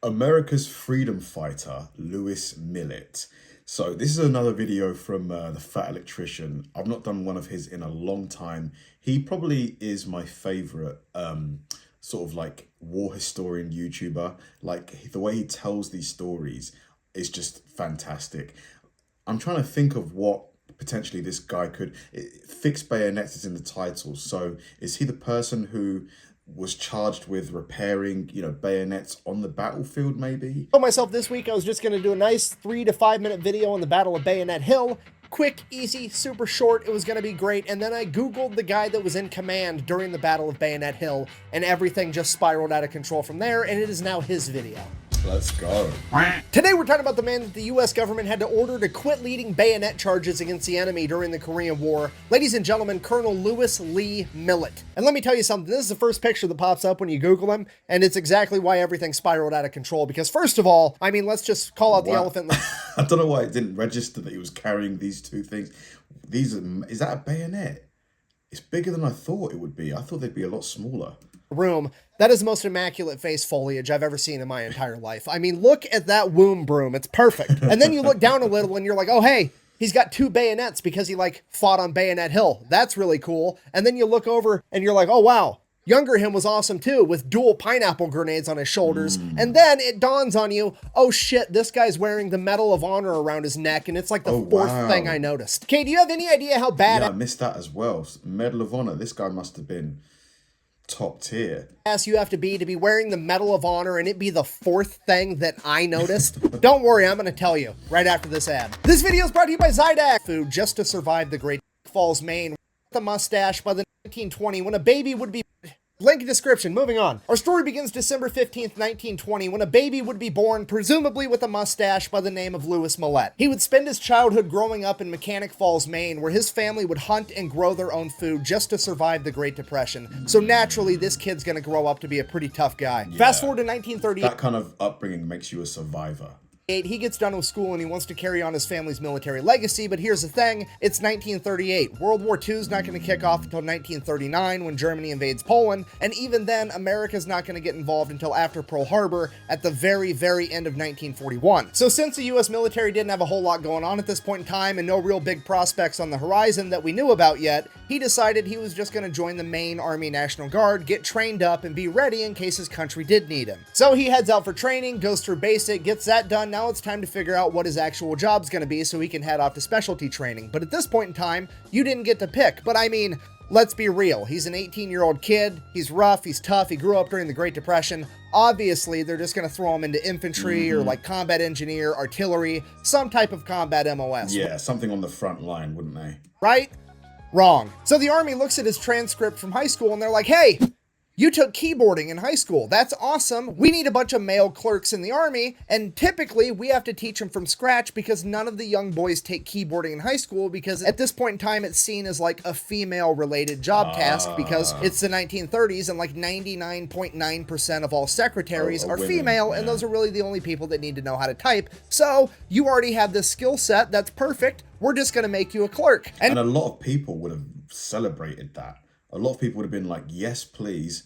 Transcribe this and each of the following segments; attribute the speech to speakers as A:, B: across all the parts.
A: America's freedom fighter, Lewis Millet. So this is another video from the Fat Electrician. I've not done one of his in a long time. He probably is my favorite sort of like war historian YouTuber. Like the way he tells these stories is just fantastic. I'm trying to think of what potentially this guy could fix bayonets is in the title. So is he the person who was charged with repairing, bayonets on the battlefield, maybe?
B: I told myself this week I was just going to do a nice 3 to 5 minute video on the Battle of Bayonet Hill. Quick, easy, super short. It was going to be great. And then I Googled the guy that was in command during the Battle of Bayonet Hill, and everything just spiraled out of control from there, and it is now his video.
A: Let's go.
B: Today we're talking about the man that the US government had to order to quit leading bayonet charges against the enemy during the Korean War. Ladies and gentlemen, Colonel Lewis Lee Millet. And let me tell you something, this is the first picture that pops up when you Google him, and it's exactly why everything spiraled out of control. Because first of all, I mean, let's just call out the elephant.
A: I don't know why it didn't register that he was carrying these two things. Is that a bayonet? It's bigger than I thought it would be. I thought they'd be a lot smaller.
B: Room. That is the most immaculate face foliage I've ever seen in my entire life. I mean, look at that womb broom. It's perfect. And then you look down a little and you're like, oh, hey, he's got 2 bayonets because he fought on Bayonet Hill. That's really cool. And then you look over and you're like, oh, wow. Younger him was awesome too, with dual pineapple grenades on his shoulders. And then it dawns on you, oh shit, this guy's wearing the Medal of Honor around his neck, and it's like the fourth thing I noticed. Okay, do you have any idea how bad...
A: Yeah, I missed that as well. Medal of Honor. This guy must have been top tier.
B: You have to be wearing the Medal of Honor and it be the 4th thing that I noticed? Don't worry, I'm going to tell you right after this ad. This video is brought to you by Zydac. Food just to survive the Great Falls, Maine. The mustache by the 1920 when a baby would be... Link in description, moving on. Our story begins December 15th, 1920, when a baby would be born, presumably with a mustache, by the name of Lewis Millet. He would spend his childhood growing up in Mechanic Falls, Maine, where his family would hunt and grow their own food just to survive the Great Depression. So naturally, this kid's gonna grow up to be a pretty tough guy. Yeah. Fast forward to 1938.
A: That kind of upbringing makes you a survivor.
B: He gets done with school and he wants to carry on his family's military legacy, but here's the thing, it's 1938. World War II is not going to kick off until 1939 when Germany invades Poland, and even then, America's not going to get involved until after Pearl Harbor at the very, very end of 1941. So since the US military didn't have a whole lot going on at this point in time and no real big prospects on the horizon that we knew about yet, he decided he was just going to join the Maine Army National Guard, get trained up, and be ready in case his country did need him. So he heads out for training, goes through basic, gets that done. Now it's time to figure out what his actual job's going to be so he can head off to specialty training. But at this point in time, you didn't get to pick. But I mean, let's be real. He's an 18-year-old kid. He's rough. He's tough. He grew up during the Great Depression. Obviously, they're just going to throw him into infantry or combat engineer, artillery, some type of combat MOS.
A: Yeah, something on the front line, wouldn't they?
B: Right? Wrong. So the Army looks at his transcript from high school and they're like, hey, you took keyboarding in high school. That's awesome. We need a bunch of male clerks in the Army, and typically we have to teach them from scratch because none of the young boys take keyboarding in high school because at this point in time it's seen as like a female-related job task because it's the 1930s and like 99.9% of all secretaries are women, female, and those are really the only people that need to know how to type. So you already have this skill set. That's perfect. We're just going to make you a clerk.
A: And a lot of people would have celebrated that. A lot of people would have been like, yes, please,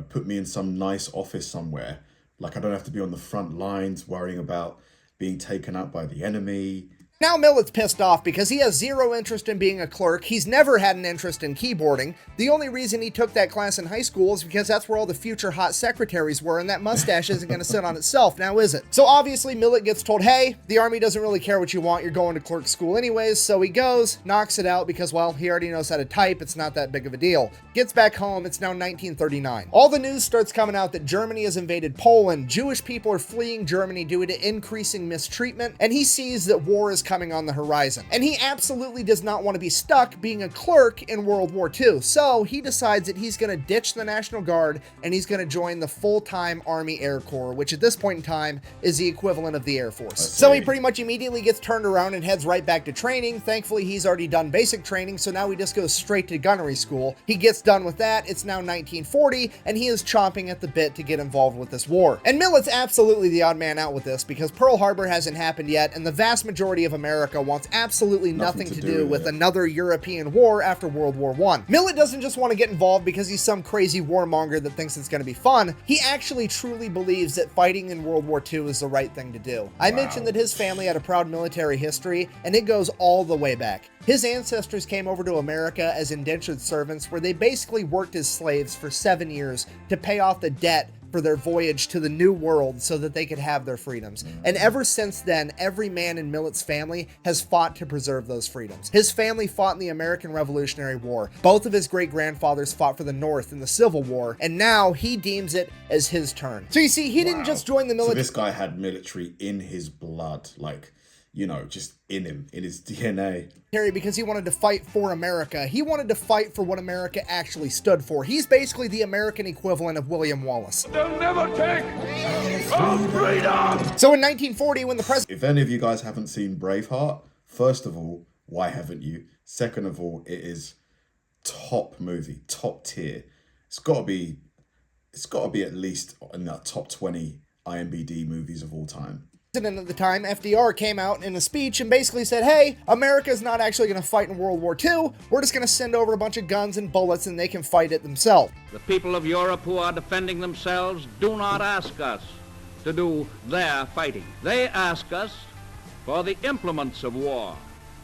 A: put me in some nice office somewhere. Like I don't have to be on the front lines worrying about being taken out by the enemy.
B: Now Millet's pissed off because he has zero interest in being a clerk. He's never had an interest in keyboarding. The only reason he took that class in high school is because that's where all the future hot secretaries were, and that mustache isn't going to sit on itself, now is it? So obviously Millet gets told, hey, the Army doesn't really care what you want, you're going to clerk school anyways, so he goes, knocks it out because, well, he already knows how to type, it's not that big of a deal. Gets back home, it's now 1939. All the news starts coming out that Germany has invaded Poland, Jewish people are fleeing Germany due to increasing mistreatment, and he sees that war is coming on the horizon. And he absolutely does not want to be stuck being a clerk in World War II. So he decides that he's going to ditch the National Guard and he's going to join the full-time Army Air Corps, which at this point in time is the equivalent of the Air Force. So he pretty much immediately gets turned around and heads right back to training. Thankfully, he's already done basic training, so now he just goes straight to gunnery school. He gets done with that. It's now 1940, and he is chomping at the bit to get involved with this war. And Millet's absolutely the odd man out with this because Pearl Harbor hasn't happened yet, and the vast majority of America wants absolutely nothing to do with another European war after World War I. Millet doesn't just want to get involved because he's some crazy warmonger that thinks it's going to be fun. He actually truly believes that fighting in World War II is the right thing to do. I mentioned that his family had a proud military history, and it goes all the way back. His ancestors came over to America as indentured servants, where they basically worked as slaves for 7 years to pay off the debt for their voyage to the New World so that they could have their freedoms. And ever since then, every man in Millet's family has fought to preserve those freedoms. His family fought in the American Revolutionary War. Both of his great-grandfathers fought for the North in the Civil War, and now he deems it as his turn. So you see, he didn't just join the military.
A: So this guy had military in his blood, like, you know, just in him, in his DNA.
B: Because he wanted to fight for America. He wanted to fight for what America actually stood for. He's basically the American equivalent of William Wallace.
C: They'll never take our freedom!
B: So in 1940, when the president...
A: If any of you guys haven't seen Braveheart, first of all, why haven't you? Second of all, it is top movie, top tier. It's got to be at least in that top 20 IMDb movies of all time.
B: At the time, FDR came out in a speech and basically said, hey, America's not actually going to fight in World War II. We're just going to send over a bunch of guns and bullets and they can fight it themselves.
D: The people of Europe who are defending themselves do not ask us to do their fighting. They ask us for the implements of war,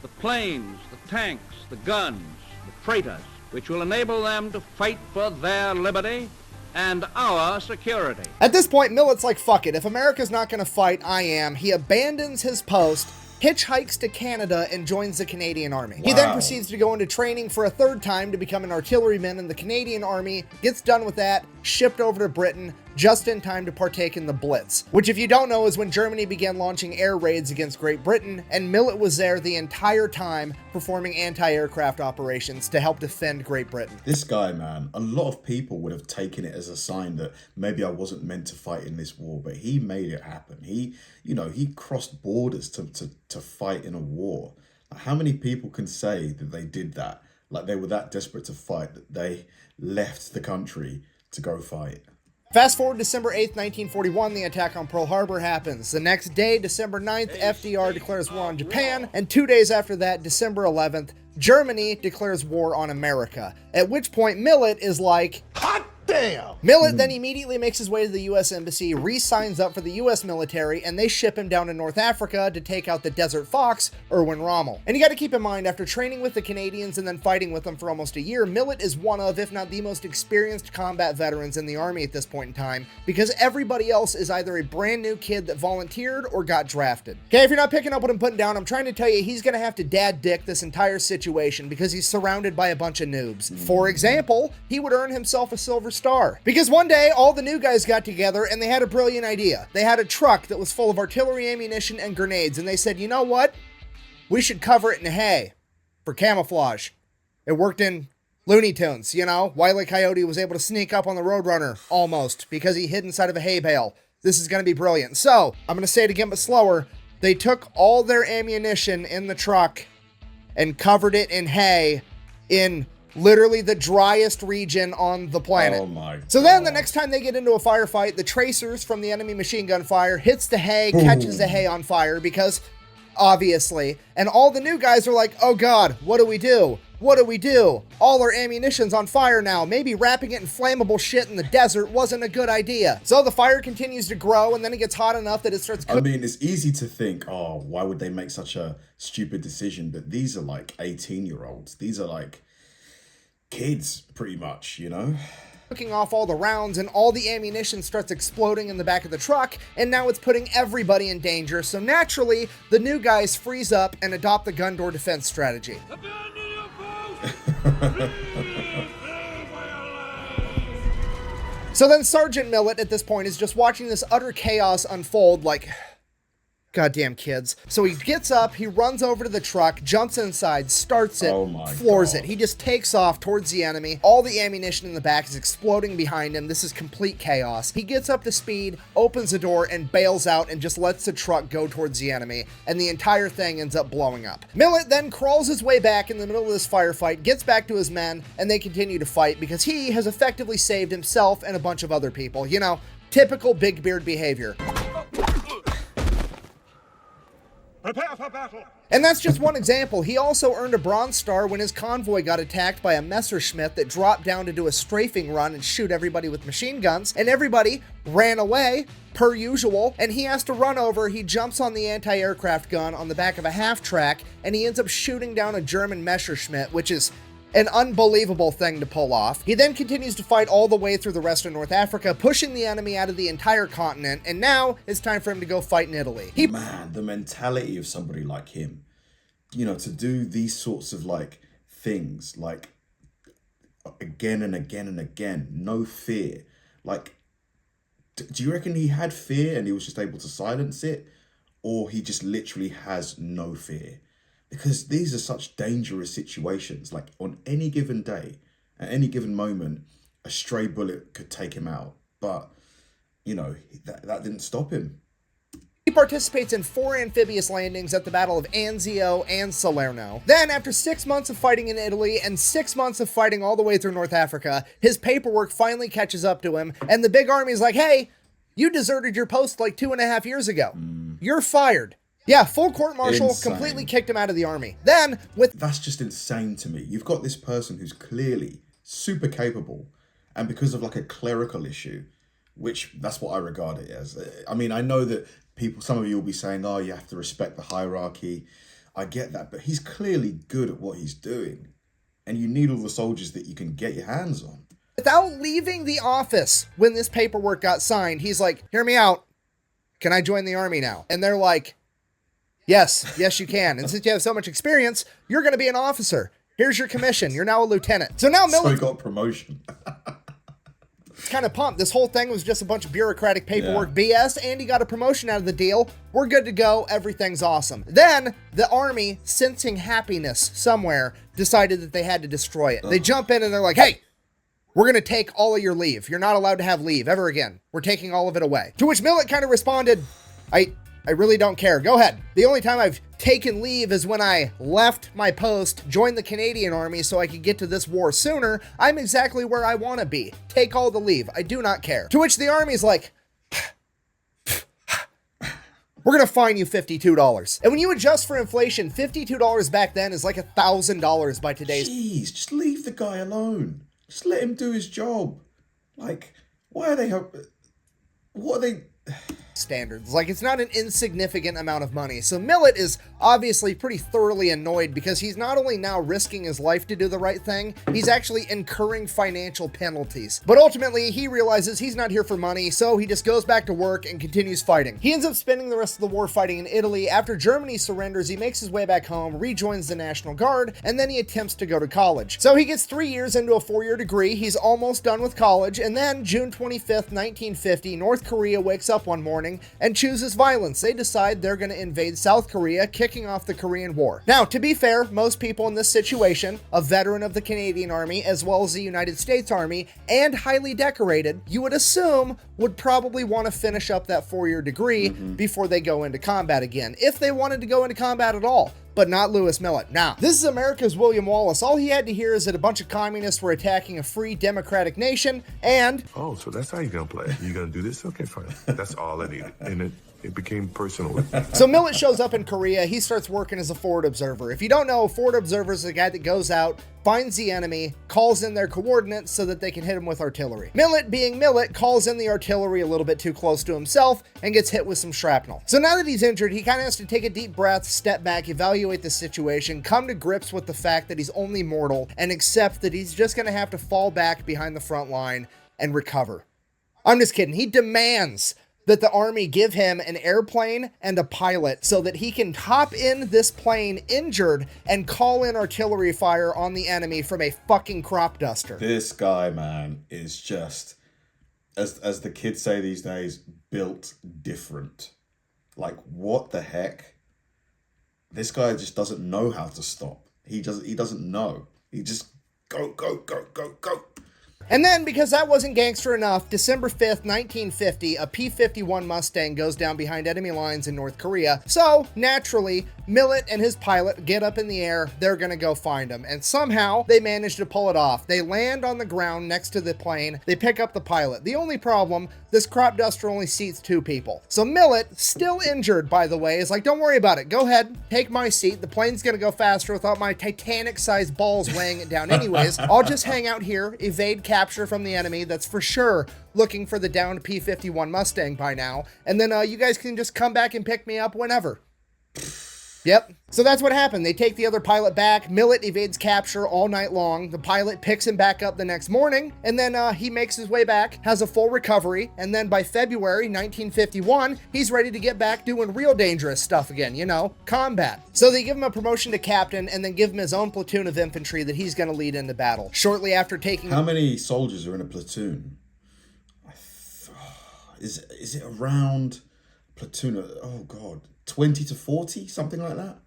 D: the planes, the tanks, the guns, the traitors, which will enable them to fight for their liberty and our security.
B: At this point, Millet's like, fuck it. If America's not going to fight, I am. He abandons his post, hitchhikes to Canada, and joins the Canadian Army. He then proceeds to go into training for a third time to become an artilleryman in the Canadian Army, gets done with that, shipped over to Britain, just in time to partake in the Blitz, which, if you don't know, is when Germany began launching air raids against Great Britain, and Millet was there the entire time performing anti-aircraft operations to help defend Great Britain.
A: This guy, man, a lot of people would have taken it as a sign that maybe I wasn't meant to fight in this war, but he made it happen. He crossed borders to fight in a war. Like, how many people can say that they did that? Like, they were that desperate to fight that they left the country to go fight.
B: Fast forward December 8th, 1941, the attack on Pearl Harbor happens. The next day, December 9th, FDR declares war on Japan, and 2 days after that, December 11th, Germany declares war on America. At which point, Millet is like, hot damn! Millet then immediately makes his way to the U.S. Embassy, re-signs up for the U.S. military, and they ship him down to North Africa to take out the Desert Fox, Erwin Rommel. And you gotta keep in mind, after training with the Canadians and then fighting with them for almost a year, Millet is one of, if not the most experienced combat veterans in the Army at this point in time, because everybody else is either a brand new kid that volunteered or got drafted. Okay, if you're not picking up what I'm putting down, I'm trying to tell you he's gonna have to dad dick this entire situation because he's surrounded by a bunch of noobs. For example, he would earn himself a Silver Star. Because one day, all the new guys got together and they had a brilliant idea. They had a truck that was full of artillery ammunition and grenades, and they said, you know what? We should cover it in hay for camouflage. It worked in Looney Tunes, you know? Wile E. Coyote was able to sneak up on the Roadrunner, almost, because he hid inside of a hay bale. This is going to be brilliant. So, I'm going to say it again but slower. They took all their ammunition in the truck and covered it in hay in literally the driest region on the planet.
A: Oh my God.
B: So then the next time they get into a firefight, the tracers from the enemy machine gun fire hits the hay, catches the hay on fire because obviously, and all the new guys are like, oh God, what do we do? What do we do? All our ammunition's on fire now. Maybe wrapping it in flammable shit in the desert wasn't a good idea. So the fire continues to grow and then it gets hot enough that it starts cooking.
A: I mean, it's easy to think, oh, why would they make such a stupid decision? But these are like 18-year-olds. These are like kids, pretty much, you know?
B: Cooking off all the rounds and all the ammunition starts exploding in the back of the truck, and now it's putting everybody in danger. So naturally, the new guys freeze up and adopt the gun door defense strategy. So then Sergeant Millet at this point is just watching this utter chaos unfold like, goddamn kids. So he gets up, he runs over to the truck, jumps inside, starts it, floors it. He just takes off towards the enemy. All the ammunition in the back is exploding behind him. This is complete chaos. He gets up to speed, opens the door, and bails out and just lets the truck go towards the enemy, and the entire thing ends up blowing up. Millet then crawls his way back in the middle of this firefight, gets back to his men, and they continue to fight because he has effectively saved himself and a bunch of other people. You know, typical Big Beard behavior.
C: Prepare for battle!
B: And that's just one example. He also earned a Bronze Star when his convoy got attacked by a Messerschmitt that dropped down to do a strafing run and shoot everybody with machine guns, and everybody ran away, per usual, and he has to run over. He jumps on the anti-aircraft gun on the back of a half-track, and he ends up shooting down a German Messerschmitt, which is an unbelievable thing to pull off. He then continues to fight all the way through the rest of North Africa, pushing the enemy out of the entire continent, and now it's time for him to go fight in Italy.
A: Man, the mentality of somebody like him, you know, to do these sorts of like things, like again and again and again, no fear. Like, do you reckon he had fear and he was just able to silence it? Or he just literally has no fear? Because these are such dangerous situations. Like on any given day, at any given moment, a stray bullet could take him out. But, you know, that didn't stop him.
B: He participates in 4 amphibious landings at the Battle of Anzio and Salerno. Then, after 6 months of fighting in Italy and 6 months of fighting all the way through North Africa, his paperwork finally catches up to him, and the big army's like, hey, you deserted your post like 2.5 years ago. You're fired. Yeah, full court-martial, completely kicked him out of the army. Then,
A: That's just insane to me. You've got this person who's clearly super capable, and because of like a clerical issue, which that's what I regard it as. I mean, I know that some of you will be saying, oh, you have to respect the hierarchy. I get that, but he's clearly good at what he's doing. And you need all the soldiers that you can get your hands on.
B: without leaving the office when this paperwork got signed, he's like, hear me out. Can I join the army now? And they're like, yes, you can. And since you have so much experience, you're going to be an officer. Here's your commission. You're now a lieutenant. So now
A: So he got promotion.
B: kind of pumped. This whole thing was just a bunch of bureaucratic paperwork BS, and he got a promotion out of the deal. We're good to go. Everything's awesome. Then the army, sensing happiness somewhere, decided that they had to destroy it. They jump in and they're like, hey, we're going to take all of your leave. You're not allowed to have leave ever again. We're taking all of it away. To which Millet kind of responded, I really don't care. Go ahead. The only time I've taken leave is when I left my post, joined the Canadian Army so I could get to this war sooner. I'm exactly where I want to be. Take all the leave. I do not care. To which the Army's like, we're going to fine you $52. And when you adjust for inflation, $52 back then is like $1,000 by today's.
A: Jeez, just leave the guy alone. Just let him do his job. Like, what are they...
B: standards. Like, it's not an insignificant amount of money. So Millet is obviously pretty thoroughly annoyed because he's not only now risking his life to do the right thing, he's actually incurring financial penalties. But ultimately, he realizes he's not here for money, so he just goes back to work and continues fighting. He ends up spending the rest of the war fighting in Italy. After Germany surrenders, he makes his way back home, rejoins the National Guard, and then he attempts to go to college. So he gets 3 years into a 4-year degree. He's almost done with college, and then June 25th, 1950, North Korea wakes up one morning and chooses violence. They decide they're going to invade South Korea, kicking off the Korean War. Now, to be fair, most people in this situation, a veteran of the Canadian Army as well as the United States Army, and highly decorated, you would assume would probably want to finish up that 4-year degree before they go into combat again, if they wanted to go into combat at all. But not Lewis Millet. Now, this is America's William Wallace. All he had to hear is that a bunch of communists were attacking a free democratic nation, and...
E: Oh, so that's how you're gonna play. You're gonna do this? Okay, fine. That's all I needed. And it became personal.
B: So Millet shows up in Korea. He starts working as a forward observer. If you don't know, a forward observer is the guy that goes out, finds the enemy, calls in their coordinates so that they can hit him with artillery. Millet, being Millet, calls in the artillery a little bit too close to himself and gets hit with some shrapnel. So now that he's injured, he kind of has to take a deep breath, step back, evaluate the situation, come to grips with the fact that he's only mortal, and accept that he's just going to have to fall back behind the front line and recover. I'm just kidding. He demands that the army give him an airplane and a pilot so that he can hop in this plane injured and call in artillery fire on the enemy from a fucking crop duster.
A: This guy, man, is just, as the kids say these days, built different. Like, what the heck? This guy just doesn't know how to stop. He doesn't know. He just go.
B: And then, because that wasn't gangster enough, December 5th, 1950, a P-51 Mustang goes down behind enemy lines in North Korea. So, naturally, Millet and his pilot get up in the air, they're gonna go find him. And somehow, they manage to pull it off. They land on the ground next to the plane, they pick up the pilot. The only problem, this crop duster only seats 2 people. So Millet, still injured by the way, is like, don't worry about it, go ahead, take my seat, the plane's gonna go faster without my Titanic-sized balls weighing it down anyways. I'll just hang out here, evade capture from the enemy that's for sure looking for the downed P-51 Mustang by now, and then you guys can just come back and pick me up whenever. Yep. So that's what happened. They take the other pilot back. Millet evades capture all night long. The pilot picks him back up the next morning, and then he makes his way back, has a full recovery, and then by February 1951, he's ready to get back doing real dangerous stuff again, you know, combat. So they give him a promotion to captain, and then give him his own platoon of infantry that he's going to lead into battle. Shortly after taking...
A: How many soldiers are in a platoon? Is it around platoon of, oh God, 20 to 40, something like that?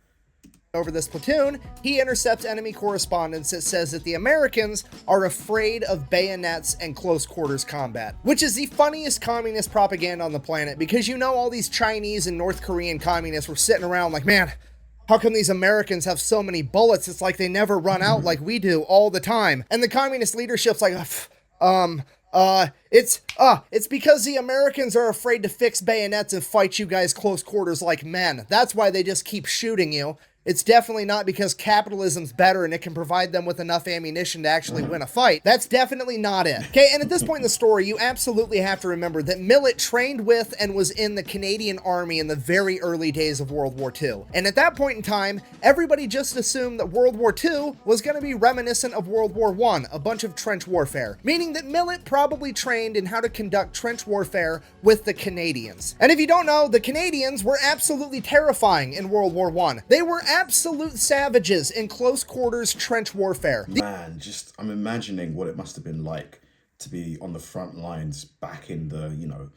B: Over this platoon, he intercepts enemy correspondence that says that the Americans are afraid of bayonets and close quarters combat, which is the funniest communist propaganda on the planet, because you know all these Chinese and North Korean communists were sitting around like, man, how come these Americans have so many bullets? It's like they never run out like we do all the time. And the communist leadership's like, it's because the Americans are afraid to fix bayonets and fight you guys close quarters like men. That's why they just keep shooting you. It's definitely not because capitalism's better and it can provide them with enough ammunition to actually win a fight. That's definitely not it. Okay, and at this point in the story, you absolutely have to remember that Millet trained with and was in the Canadian Army in the very early days of World War II. And at that point in time, everybody just assumed that World War II was going to be reminiscent of World War I, a bunch of trench warfare, meaning that Millet probably trained in how to conduct trench warfare with the Canadians. And if you don't know, the Canadians were absolutely terrifying in World War I. They were absolute savages in close quarters trench warfare.
A: Man, I'm imagining what it must have been like to be on the front lines back in the, you know,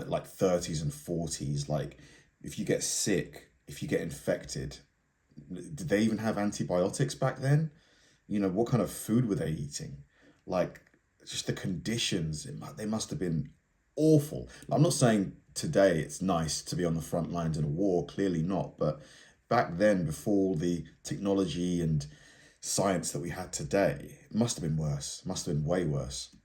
A: like 30s and 40s. Like, if you get sick, if you get infected, did they even have antibiotics back then? You know, what kind of food were they eating? Like, just the conditions, they must have been awful. I'm not saying today it's nice to be on the front lines in a war, clearly not, but back then, before the technology and science that we had today, it must have been worse. Must have been way worse.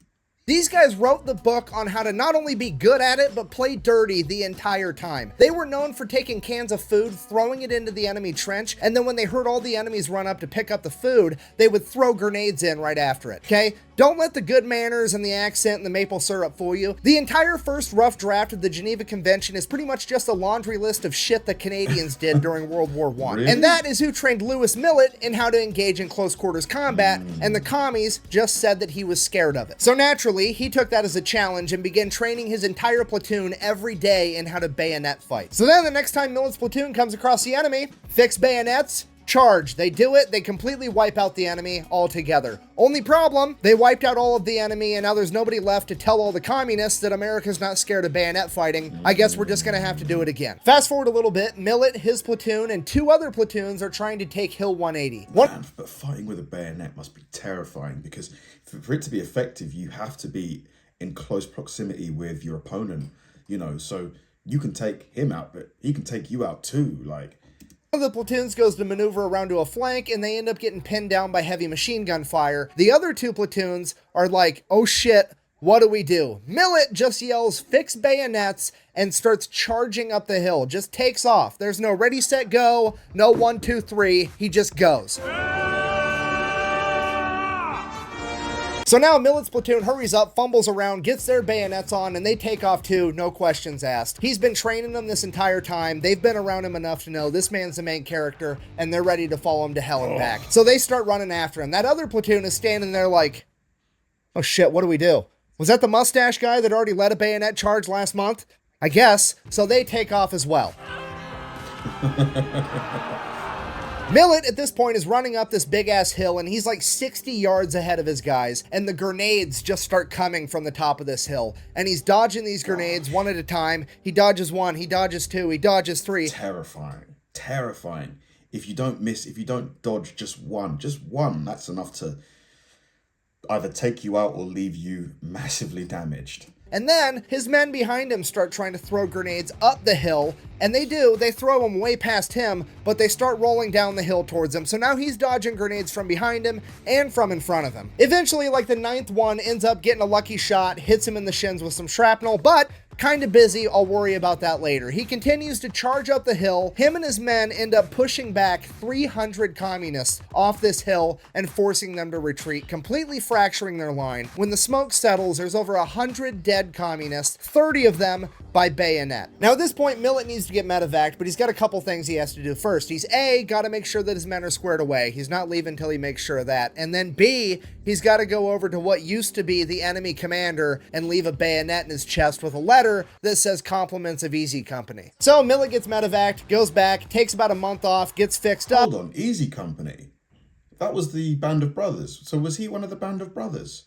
B: These guys wrote the book on how to not only be good at it, but play dirty the entire time. They were known for taking cans of food, throwing it into the enemy trench, and then when they heard all the enemies run up to pick up the food, they would throw grenades in right after it, okay? Don't let the good manners and the accent and the maple syrup fool you. The entire first rough draft of the Geneva Convention is pretty much just a laundry list of shit the Canadians did during World War I.
A: Really?
B: And that is who trained Louis Millet in how to engage in close quarters combat, and the commies just said that he was scared of it. So naturally, he took that as a challenge and began training his entire platoon every day in how to bayonet fight. So then the next time Millet's platoon comes across the enemy, fix bayonets, charge. They do it, they completely wipe out the enemy altogether. Only problem, they wiped out all of the enemy and now there's nobody left to tell all the communists that America's not scared of bayonet fighting. I guess we're just gonna have to do it again. Fast forward a little bit, Millet, his platoon, and 2 other platoons are trying to take Hill 180.
A: Man, but fighting with a bayonet must be terrifying, because for it to be effective, you have to be in close proximity with your opponent, you know, so you can take him out, but he can take you out too, like.
B: One of the platoons goes to maneuver around to a flank and they end up getting pinned down by heavy machine gun fire. The other 2 platoons are like, oh shit, what do we do? Millet just yells, fix bayonets, and starts charging up the hill. Just takes off. There's no ready, set, go, no 1, 2, 3. He just goes. So now Millet's platoon hurries up, fumbles around, gets their bayonets on, and they take off too, no questions asked. He's been training them this entire time. They've been around him enough to know this man's the main character, and they're ready to follow him to hell and back. So they start running after him. That other platoon is standing there like, oh shit, what do we do? Was that the mustache guy that already led a bayonet charge last month? I guess. So they take off as well. Millet, at this point, is running up this big-ass hill, and he's like 60 yards ahead of his guys, and the grenades just start coming from the top of this hill. And he's dodging these grenades one at a time. He dodges 1, he dodges 2, he dodges 3.
A: Terrifying. Terrifying. If you don't miss, if you don't dodge just one, that's enough to either take you out or leave you massively damaged.
B: And then his men behind him start trying to throw grenades up the hill, and they do. They throw them way past him, but they start rolling down the hill towards him. So now he's dodging grenades from behind him and from in front of him. Eventually, like the 9th one ends up getting a lucky shot, hits him in the shins with some shrapnel, but kind of busy. I'll worry about that later. He continues to charge up the hill. Him and his men end up pushing back 300 communists off this hill and forcing them to retreat, completely fracturing their line. When the smoke settles, there's over 100 dead communists, 30 of them by bayonet. Now at this point, Millet needs to get medevaced, but he's got a couple things he has to do first. He's A, got to make sure that his men are squared away. He's not leaving until he makes sure of that. And then B, he's got to go over to what used to be the enemy commander and leave a bayonet in his chest with a letter that says compliments of Easy Company. So Millet gets medevaced, goes back, takes about a month off, gets fixed up.
A: Hold on, Easy Company? That was the Band of Brothers. So was he one of the Band of Brothers?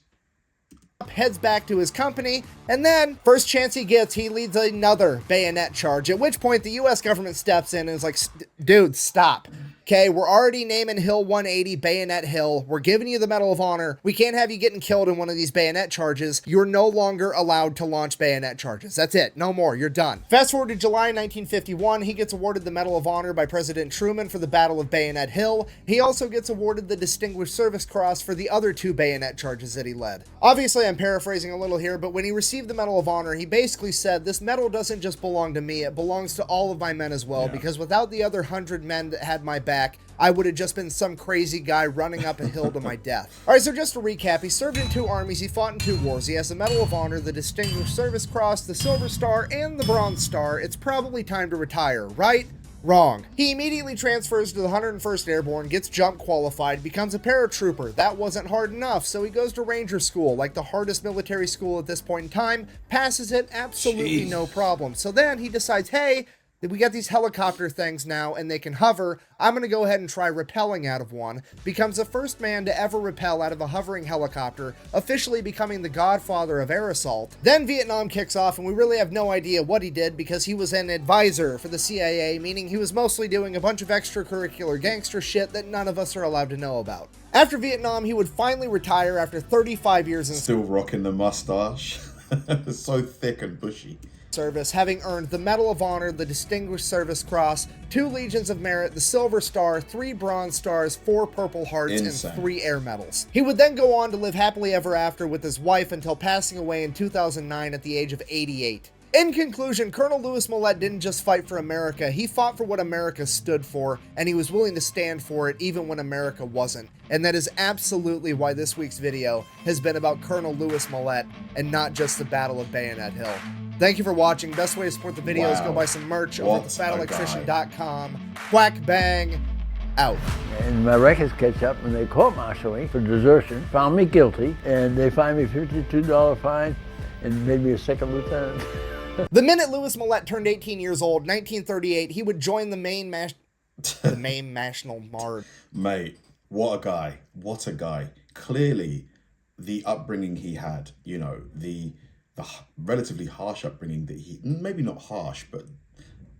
B: Heads back to his company, and then first chance he gets, he leads another bayonet charge, at which point the US government steps in and is like, dude, stop. Okay, we're already naming Hill 180 Bayonet Hill. We're giving you the Medal of Honor. We can't have you getting killed in one of these bayonet charges. You're no longer allowed to launch bayonet charges. That's it. No more. You're done. Fast forward to July 1951. He gets awarded the Medal of Honor by President Truman for the Battle of Bayonet Hill. He also gets awarded the Distinguished Service Cross for the other 2 bayonet charges that he led. Obviously, I'm paraphrasing a little here, but when he received the Medal of Honor, he basically said, this medal doesn't just belong to me. It belongs to all of my men as well, because without the other 100 men that had my back, I would have just been some crazy guy running up a hill to my death. All right, so just to recap, he served in 2 armies, he fought in 2 wars. He has the Medal of Honor, the Distinguished Service Cross, the Silver Star, and the Bronze Star. It's probably time to retire, right? Wrong. He immediately transfers to the 101st Airborne, gets jump qualified, becomes a paratrooper. That wasn't hard enough, so he goes to Ranger School, like the hardest military school at this point in time, passes it absolutely no problem. So then he decides, hey, we got these helicopter things now and they can hover. I'm going to go ahead and try rappelling out of one. Becomes the first man to ever rappel out of a hovering helicopter, officially becoming the godfather of air assault. Then Vietnam kicks off and we really have no idea what he did because he was an advisor for the CIA, meaning he was mostly doing a bunch of extracurricular gangster shit that none of us are allowed to know about. After Vietnam, he would finally retire after 35 years in
A: Still rocking the mustache. So thick and bushy.
B: service, having earned the Medal of Honor, the Distinguished Service Cross, 2 Legions of Merit, the Silver Star, 3 Bronze Stars, 4 Purple Hearts,
A: Insane.
B: and 3 Air Medals. He would then go on to live happily ever after with his wife until passing away in 2009 at the age of 88. In conclusion, Colonel Louis Millet didn't just fight for America, he fought for what America stood for, and he was willing to stand for it even when America wasn't. And that is absolutely why this week's video has been about Colonel Louis Millet and not just the Battle of Bayonet Hill. Thank you for watching. Best way to support the video is go buy some merch over at thefatelectrician.com. Quack bang, out.
F: And my records catch up when they court-martialed me for desertion, found me guilty, and they fined me a $52 fine and made me a second lieutenant.
B: The minute Louis Millet turned 18 years old, 1938, he would join the Maine National Guard.
A: Mate, what a guy. What a guy. Clearly, the upbringing he had, you know, the relatively harsh upbringing that he, maybe not harsh, but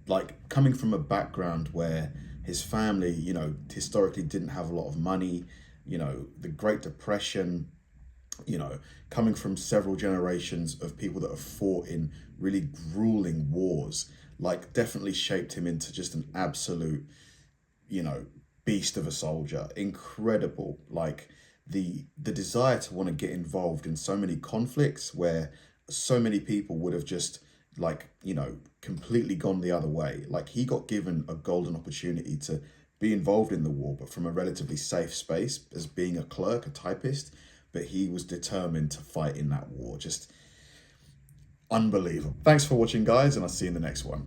A: like coming from a background where his family, you know, historically didn't have a lot of money, you know, the Great Depression, you know, coming from several generations of people that have fought in really grueling wars, like definitely shaped him into just an absolute, you know, beast of a soldier. Incredible. Like the desire to want to get involved in so many conflicts where so many people would have just, like, you know, completely gone the other way. Like, he got given a golden opportunity to be involved in the war, but from a relatively safe space as being a clerk, a typist, but he was determined to fight in that war. Just unbelievable. Thanks for watching, guys, and I'll see you in the next one.